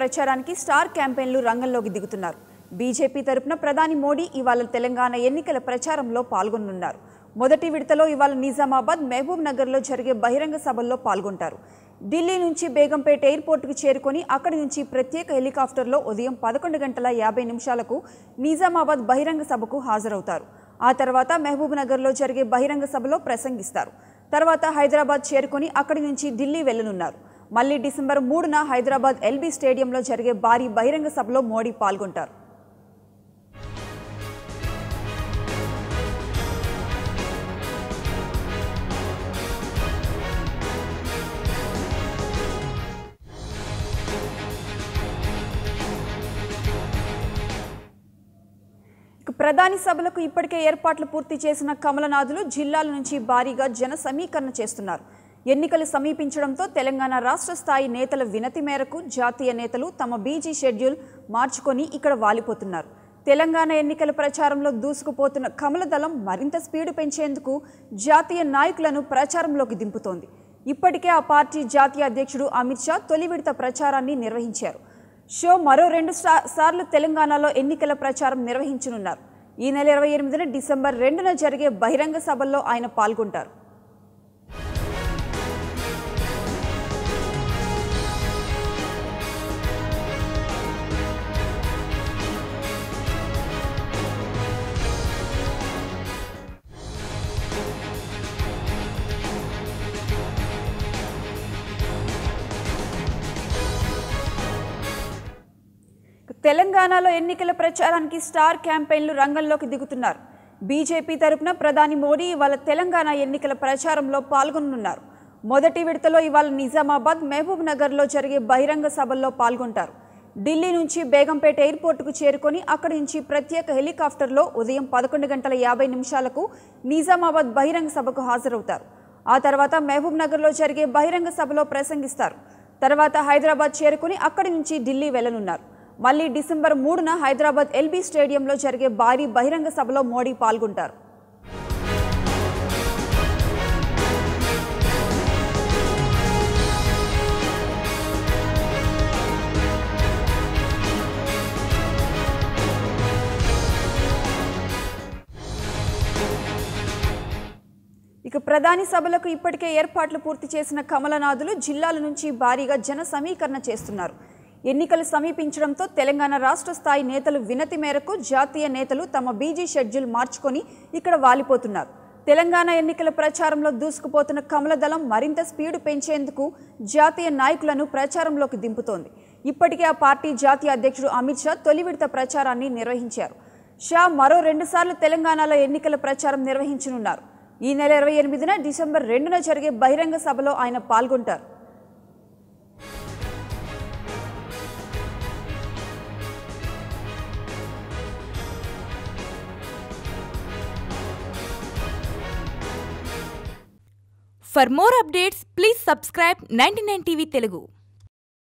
ప్రచారానికి స్టార్ క్యాంపెయిన్లు రంగంలోకి దిగుతున్నారు. బీజేపీ తరపున ప్రధాని మోడీ ఇవాళ తెలంగాణ ఎన్నికల ప్రచారంలో పాల్గొనున్నారు. మొదటి విడతలో ఇవాళ నిజామాబాద్, మహబూబ్ నగర్లో జరిగే బహిరంగ సభల్లో పాల్గొంటారు. ఢిల్లీ నుంచి బేగంపేట ఎయిర్పోర్టుకు చేరుకొని అక్కడి నుంచి ప్రత్యేక హెలికాప్టర్లో ఉదయం 11:50 నిజామాబాద్ బహిరంగ సభకు హాజరవుతారు. ఆ తర్వాత మహబూబ్ నగర్లో జరిగే బహిరంగ సభలో ప్రసంగిస్తారు. తర్వాత హైదరాబాద్ చేరుకొని అక్కడి నుంచి ఢిల్లీ వెళ్లనున్నారు. మళ్లీ డిసెంబర్ 3న హైదరాబాద్ ఎల్బీ స్టేడియంలో జరిగే భారీ బహిరంగ సభలో మోడీ పాల్గొంటారు. ప్రధాని సభలకు ఇప్పటికే ఏర్పాట్లు పూర్తి చేసిన కమలనాథులు జిల్లాల నుంచి భారీగా జన సమీకరణ చేస్తున్నారు. ఎన్నికలు సమీపించడంతో తెలంగాణ రాష్ట్ర స్థాయి నేతల వినతి మేరకు జాతీయ నేతలు తమ బీజీ షెడ్యూల్ మార్చుకొని ఇక్కడ వాలిపోతున్నారు. తెలంగాణ ఎన్నికల ప్రచారంలో దూసుకుపోతున్న కమలదళం మరింత స్పీడు పెంచేందుకు జాతీయ నాయకులను ప్రచారంలోకి దింపుతోంది. ఇప్పటికే ఆ పార్టీ జాతీయ అధ్యక్షుడు అమిత్ షా తొలి విడత ప్రచారాన్ని నిర్వహించారు. షో మరో 2 సార్లు తెలంగాణలో ఎన్నికల ప్రచారం నిర్వహించనున్నారు. ఈ నెల 28న డిసెంబర్ 2న జరిగే బహిరంగ సభల్లో ఆయన పాల్గొంటారు. తెలంగాణలో ఎన్నికల ప్రచారానికి స్టార్ క్యాంపెయిన్లు రంగంలోకి దిగుతున్నారు. బీజేపీ తరపున ప్రధాని మోడీ ఇవాళ తెలంగాణ ఎన్నికల ప్రచారంలో పాల్గొనున్నారు. మొదటి విడతలో ఇవాళ నిజామాబాద్, మహబూబ్ నగర్లో జరిగే బహిరంగ సభల్లో పాల్గొంటారు. ఢిల్లీ నుంచి బేగంపేట ఎయిర్పోర్టుకు చేరుకొని అక్కడి నుంచి ప్రత్యేక హెలికాప్టర్లో ఉదయం 11:50 నిజామాబాద్ బహిరంగ సభకు హాజరవుతారు. ఆ తర్వాత మహబూబ్ నగర్లో జరిగే బహిరంగ సభలో ప్రసంగిస్తారు. తర్వాత హైదరాబాద్ చేరుకుని అక్కడి నుంచి ఢిల్లీ వెళ్లనున్నారు. మళ్లీ డిసెంబర్ 3న హైదరాబాద్ ఎల్బీ స్టేడియంలో జరిగే భారీ బహిరంగ సభలో మోడీ పాల్గొంటారు. ప్రధాని సభలకు ఇప్పటికే ఏర్పాట్లు పూర్తి చేసిన కమలనాథులు జిల్లాల నుంచి భారీగా జన సమీకరణ చేస్తున్నారు. ఎన్నికలు సమీపించడంతో తెలంగాణ రాష్ట్ర స్థాయి నేతలు వినతి మేరకు జాతీయ నేతలు తమ బీజీ షెడ్యూల్ మార్చుకొని ఇక్కడ వాలిపోతున్నారు. తెలంగాణ ఎన్నికల ప్రచారంలో దూసుకుపోతున్న కమలదళం మరింత స్పీడు పెంచేందుకు జాతీయ నాయకులను ప్రచారంలోకి దింపుతోంది. ఇప్పటికే ఆ పార్టీ జాతీయ అధ్యక్షుడు అమిత్ షా తొలి విడత ప్రచారాన్ని నిర్వహించారు. షా మరో 2 సార్లు తెలంగాణలో ఎన్నికల ప్రచారం నిర్వహించనున్నారు. ఈ నెల 28న డిసెంబర్ 2న జరిగే బహిరంగ సభలో ఆయన పాల్గొంటారు. For more updates, please subscribe 99 TV Telugu.